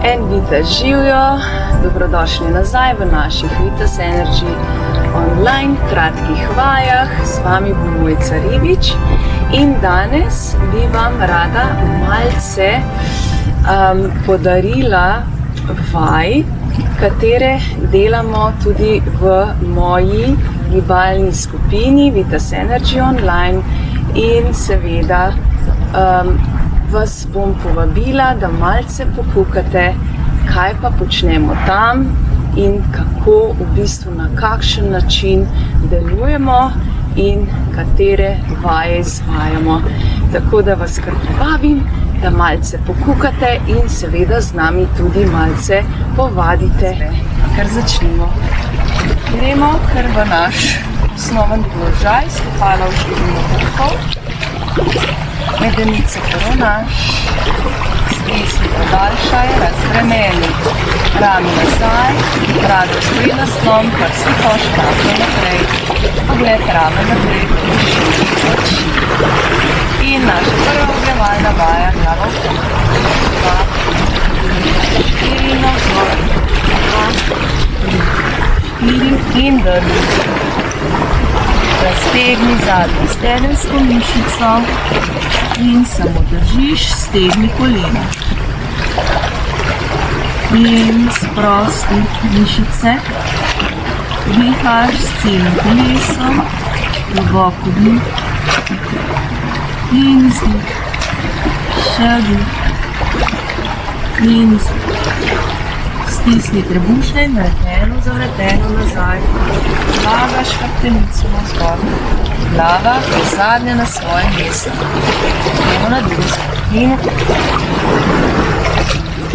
En Vita živijo, dobrodošli nazaj v naših Vitas Energy online kratkih vajah. S vami bo Mojca Ribič in danes bi vam rada malce podarila vaj, katere delamo tudi v moji gibalni skupini Vitas Energy online in seveda vas bom povabila, da malce pokukate, kaj pa počnemo tam in kako v bistvu na kakšen način delujemo in katere vaje izvajamo. Tako da vas kar povabim, da malce pokukate in seveda z nami tudi malce povadite. Kar začnimo. Gremo kar v naš osnoven položaj, stopala v širino vrhov. Medenice poravnaš, stisni podaljšaj, razbremeni rami nazaj, rado stoji na slon, prsti koš, rahlo naprej, pogled rame naprej, širi oči. In naša prva ogrevalna vaja, glava v dva, štiri navzgor, štiri in drži. Raztegni zadnjo stegensko mišico in samo držiš, stegni kolena. In sprosti mišice, dihaš s celim telesom, globoko dih in izdih, še dih in izdih. Stisni trebušne in vreteno zavreteno nazaj. Vlagaš hrbtenico navzgor. Glava je zadnja na svojem mestu. Gremo na drugo stran.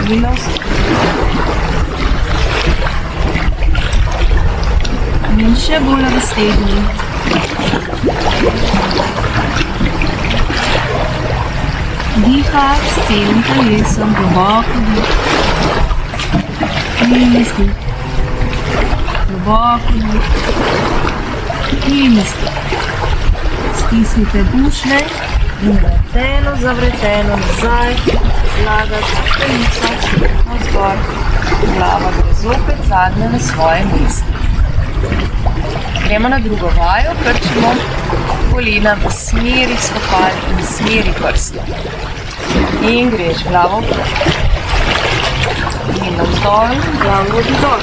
In navzgor. In še bolj raztegni. Dihaš s celim telesom, globoko dih. In izdih. Globoko dih. In izdih. Stisnite bušne in vreteno zavreteno nazaj. Zlagaš hrbtenico navzgor. Glava gre zopet zadnja na svoje mesto. Gremo na drugo vajo, krčimo kolena v smeri stopal in v smeri prstov. In greš glavo vpravo. In navzdol, glavo dol.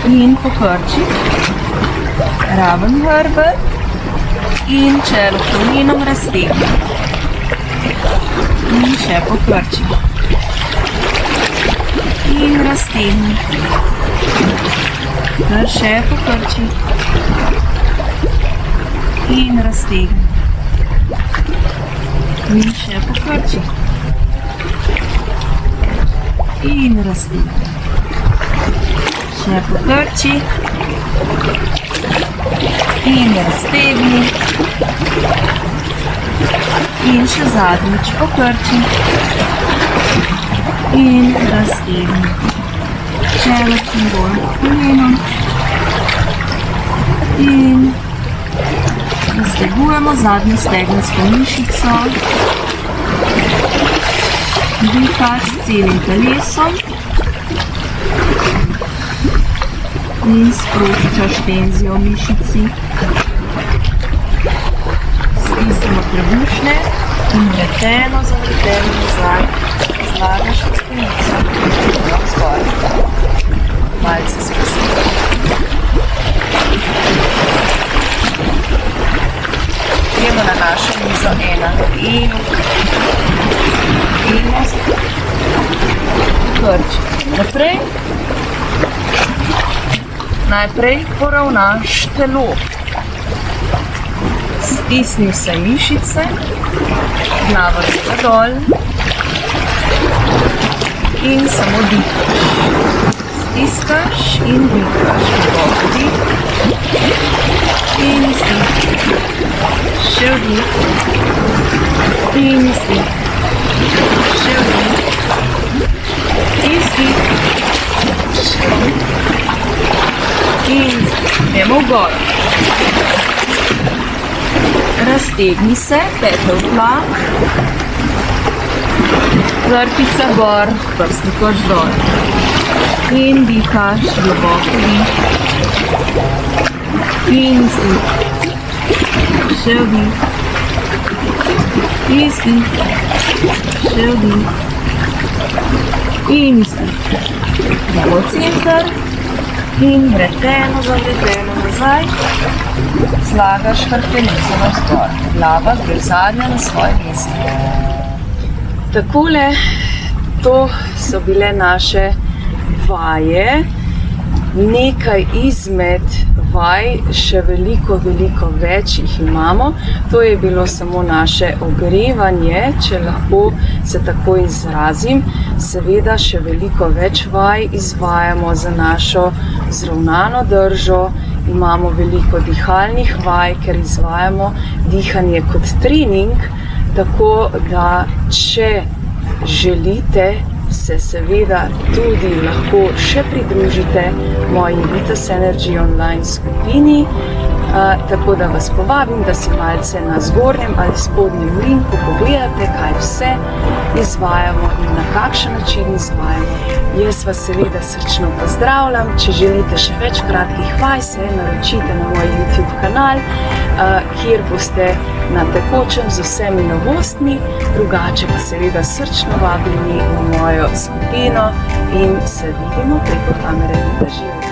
In pokrči, raven hrbet in čelo kolenom raztegni. In še pokrči. In raztegni. Ter še pokrči. In raztegni. In še pokrči. In raztegni. Še pokrči. In raztegni. In še zadnjič pokrči. In raztegni. Čelo čim bolj kolenom. In raztegujemo zadnjo stegensko mišico. Dihaš s celim telesom in sproščaš tenzijo v mišici. Stisnimo trebušne in vreteno zavreteno nazaj. Zlagaš hrbtenico navzgor. Malce spusti. Gremo na našo mizo ena. In krči. Naprej. Najprej poravnaš telo. Stisni vse mišice, glava gre dol in samo dihaš. Stiskaš in dihaš. Globoko dih in izdih. Še vdih in izdih. Še vdih. Izdih. In gremo v gor. Raztegni se, pete v tlak. Vrtica gor, prstni koš dol. In dihaš, globoko dih. In izdih. Še vdih. Izdih. Še vdih. In izdih. Glavo center. In vreteno nazaj. Zlagaš hrbtenico navzgor. Glava gre zadnja na svoje mesto. Takole, to so bile naše vaje. Nekaj izmed vaj, še veliko več jih imamo. To je bilo samo naše ogrevanje, če lahko se tako izrazim. Seveda še veliko več vaj izvajamo za našo zravnano držo. Imamo veliko dihalnih vaj, ker izvajamo dihanje kot trening, tako da če želite, se seveda tudi lahko še pridružite moji Vitas Energy online skupini, tako da vas povabim, da si malce na zgornjem ali spodnjem linku pogledate, kaj vse izvajamo in na kakšen način izvajamo. Jaz vas seveda srčno pozdravljam. Če želite še več kratkih vaj, se naročite na moj YouTube kanal, kjer boste na tekočem z vsemi novostmi, drugače pa seveda srčno vabljeni v mojo skupino in se vidimo preko kamere Vita Živa.